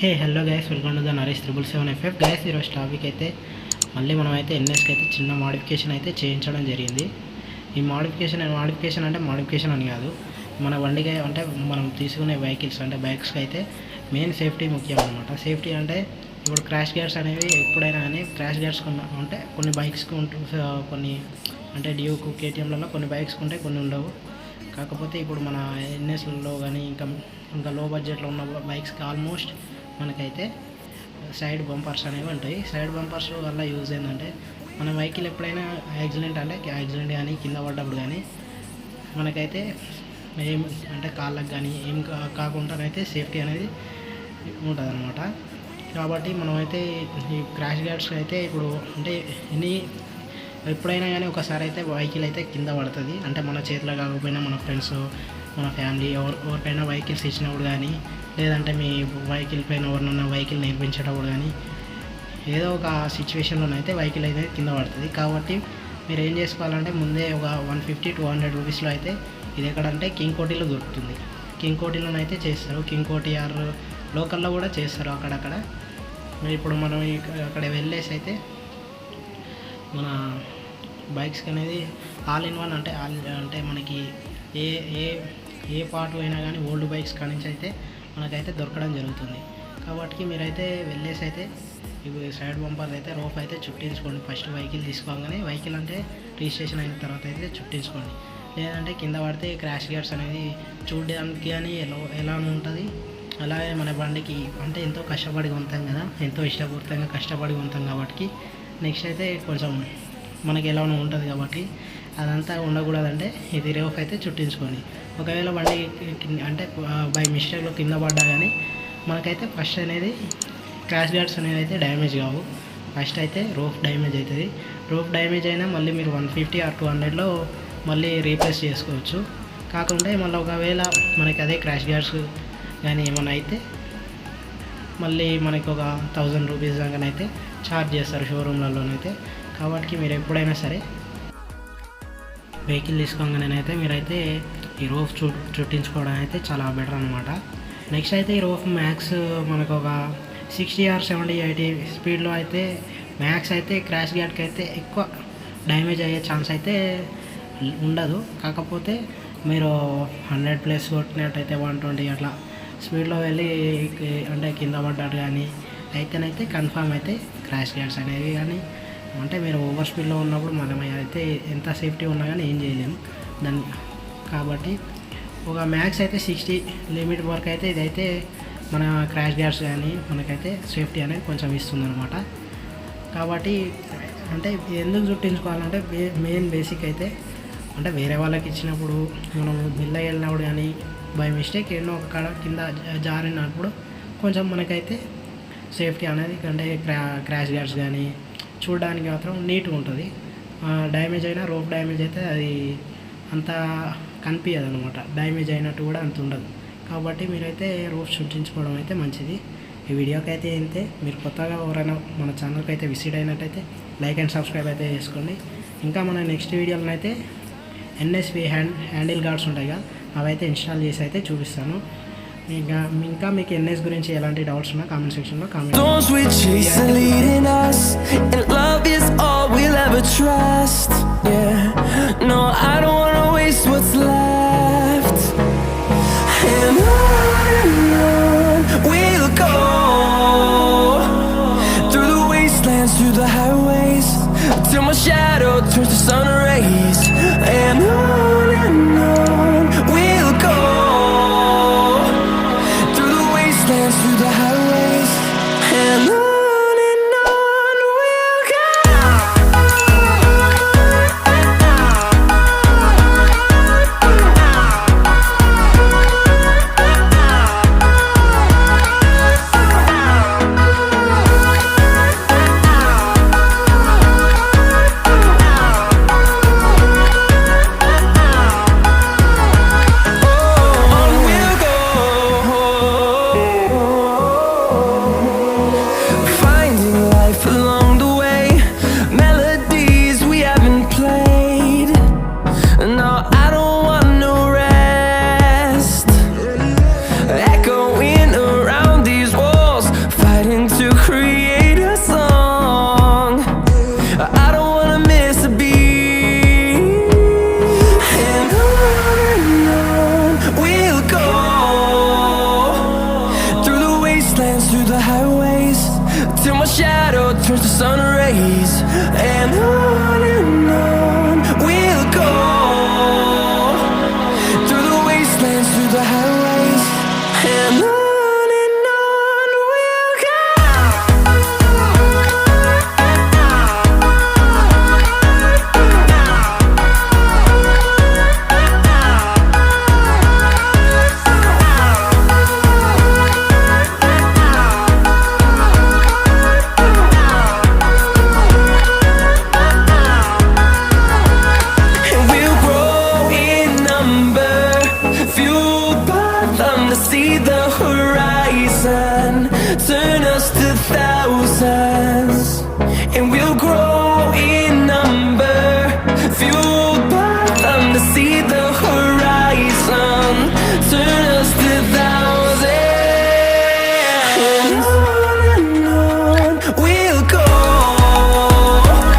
Hello guys, welcome to the Naresh 777FF. Guys, ఈరోజు topic అయితే మళ్ళీ మనమైతే ఎన్ఎస్కి అయితే చిన్న మాడిఫికేషన్ అయితే చేయించడం జరిగింది. ఈ మాడిఫికేషన్ అంటే మాడిఫికేషన్ అని కాదు, మన బండికి అంటే మనం తీసుకునే వెహికల్స్ అంటే బైక్స్కి అయితే మెయిన్ సేఫ్టీ ముఖ్యం అనమాట. సేఫ్టీ అంటే ఇప్పుడు క్రాష్ గేర్స్ అనేవి ఎప్పుడైనా కానీ క్రాష్ గేర్స్ అంటే కొన్ని బైక్స్కి కొన్ని అంటే డ్యూక్ కేటీఎంలలో కొన్ని బైక్స్కి ఉంటాయి, కొన్ని ఉండవు. కాకపోతే ఇప్పుడు మన ఎన్ఎస్లలో కానీ ఇంకా లో బడ్జెట్లో ఉన్న బైక్స్కి ఆల్మోస్ట్ మనకైతే సైడ్ బంపర్స్ అనేవి ఉంటాయి. సైడ్ బంపర్స్ వల్ల యూజ్ ఏంటంటే మన వెహికల్ ఎప్పుడైనా యాక్సిడెంట్ కానీ కింద పడ్డప్పుడు కానీ మనకైతే ఏం అంటే కాళ్ళకు కానీ ఏం కాకుండానైతే సేఫ్టీ అనేది ఉంటుంది అనమాట. కాబట్టి మనమైతే ఈ క్రాష్ గార్డ్స్ అయితే ఇప్పుడు అంటే ఎప్పుడైనా కానీ ఒకసారి అయితే వెహికల్ అయితే కింద పడుతుంది. అంటే మన చేతిలో కాకపోయినా మన ఫ్రెండ్స్, మన ఫ్యామిలీ ఎవరికైనా వెహికల్స్ ఇచ్చినప్పుడు కానీ, లేదంటే మీ వెహికల్ పైన ఎవరినైనా వెహికల్ నేర్పించేటప్పుడు కానీ ఏదో ఒక సిచ్యువేషన్లోనైతే వెహికల్ అయితే కింద పడుతుంది. కాబట్టి మీరు ఏం చేసుకోవాలంటే ముందే ఒక 150-200 రూపీస్లో అయితే ఇది ఎక్కడంటే కింగ్ కోటిలో దొరుకుతుంది. కింగ్ కోటిలోనైతే చేస్తారు, కింగ్ కోటి ఆర్ లోకల్లో కూడా చేస్తారు అక్కడక్కడ. ఇప్పుడు మనం అక్కడ వెళ్ళేసి అయితే మన బైక్స్కి అనేది ఆల్ ఇన్ వన్ అంటే మనకి ఏ పార్ట్ అయినా కానీ ఓల్డ్ బైక్స్ కానించి అయితే మనకైతే దొరకడం జరుగుతుంది. కాబట్టి మీరైతే వెళ్ళేసి అయితే ఇప్పుడు సైడ్ బంపర్ అయితే రోప్ అయితే చుట్టించుకోండి. ఫస్ట్ వెహికల్ తీసుకోగానే, వెహికల్ అంటే రిజిస్ట్రేషన్ అయిన తర్వాత అయితే చుట్టించుకోండి. లేదంటే కింద పడితే క్రాష్ గేర్స్ అనేది చూడడానికి కానీ ఎలా ఉంటుంది. అలాగే మన బండికి అంటే ఎంతో కష్టపడి ఉంటాం కదా, ఎంతో ఇష్టపూర్తంగా కష్టపడి ఉంటాం కాబట్టి నెక్స్ట్ అయితే కొంచెం మనకి ఎలా ఉంటుంది కాబట్టి అదంతా ఉండకూడదంటే ఇది రోప్ అయితే చుట్టించుకోండి. ఒకవేళ బండి అంటే బై మిస్టేక్లో కింద పడ్డా కానీ మనకైతే ఫస్ట్ అనేది క్రాష్ గార్డ్స్ అనేవి అయితే డ్యామేజ్ కావు. ఫస్ట్ అయితే రోప్ డ్యామేజ్ అవుతుంది. రోప్ డ్యామేజ్ అయినా మళ్ళీ మీరు 150 or 200లో మళ్ళీ రీప్లేస్ చేసుకోవచ్చు. కాకుంటే మళ్ళీ ఒకవేళ మనకి అదే క్రాష్ గార్డ్స్ కానీ ఏమైనా అయితే మళ్ళీ మనకి ఒక 1000 రూపీస్ దాకానైతే ఛార్జ్ చేస్తారు షోరూమ్లలోనైతే. కాబట్టి మీరు ఎప్పుడైనా సరే వెహికల్ తీసుకోగానేనైతే మీరైతే ఈ రోప్ చుట్టించుకోవడం అయితే చాలా బెటర్ అనమాట. నెక్స్ట్ అయితే ఈ రోప్ మ్యాక్స్ మనకు ఒక 60 or 70, 80 స్పీడ్లో అయితే మ్యాక్స్ అయితే క్రాష్ గార్డ్కి అయితే ఎక్కువ డ్యామేజ్ అయ్యే ఛాన్స్ అయితే ఉండదు. కాకపోతే మీరు 100+ కొట్టినట్టయితే 120 అట్లా స్పీడ్లో వెళ్ళి అంటే కింద పడ్డాడు కానీ అయితేనైతే కన్ఫామ్ అయితే క్రాష్ గార్డ్స్ అనేవి కానీ అంటే మీరు ఓవర్ స్పీడ్లో ఉన్నప్పుడు మనం అయితే ఎంత సేఫ్టీ ఉన్నా కానీ ఏం చేయలేము దాన్ని. కాబట్టి ఒక మ్యాక్స్ అయితే 60 లిమిట్ వరకు అయితే ఇదైతే మన క్రాష్ గార్డ్స్ కానీ మనకైతే సేఫ్టీ అనేది కొంచెం ఇస్తుందన్నమాట. కాబట్టి అంటే ఎందుకు చుట్టించుకోవాలంటే మెయిన్ బేసిక్ అయితే అంటే వేరే వాళ్ళకి ఇచ్చినప్పుడు మనం బిల్ల వెళ్ళినప్పుడు కానీ బై మిస్టేక్ ఎన్నో ఒక కాడ కింద జారినప్పుడు కొంచెం మనకైతే సేఫ్టీ అనేది అంటే క్రాష్ గార్డ్స్ కానీ చూడడానికి మాత్రం నీట్గా ఉంటుంది. డ్యామేజ్ అయినా రోప్ డ్యామేజ్ అయితే అది అంత కనిపించదు అనమాట, డ్యామేజ్ అయినట్టు కూడా అంత ఉండదు. కాబట్టి మీరైతే రోప్ చుట్టించుకోవడం అయితే మంచిది. ఈ వీడియోకి అయితే అయితే మీరు కొత్తగా ఎవరైనా మన ఛానల్కి అయితే విజిట్ అయినట్టయితే లైక్ అండ్ సబ్స్క్రైబ్ అయితే చేసుకోండి. ఇంకా మన నెక్స్ట్ వీడియోలో అయితే ఎన్ఎస్వి హ్యాండిల్ గార్డ్స్ ఉంటాయి కదా, అవి అయితే ఇన్స్టాల్ చేసి అయితే చూపిస్తాను. ఇంకా మీకు ఎన్ఎస్ గురించి ఎలాంటి డౌట్స్ ఉన్నా కామెంట్ సెక్షన్లో comment. Through the highways till my shadow turns to sun rays, and on we'll go through the wastelands, through the highways, and on we'll go. till my shadow turns to sun rays. And on we'll go, through the wastelands, through the highways. And on we'll go. And we'll grow in number, fueled by them to see the horizon, turn us to thousands. And we'll grow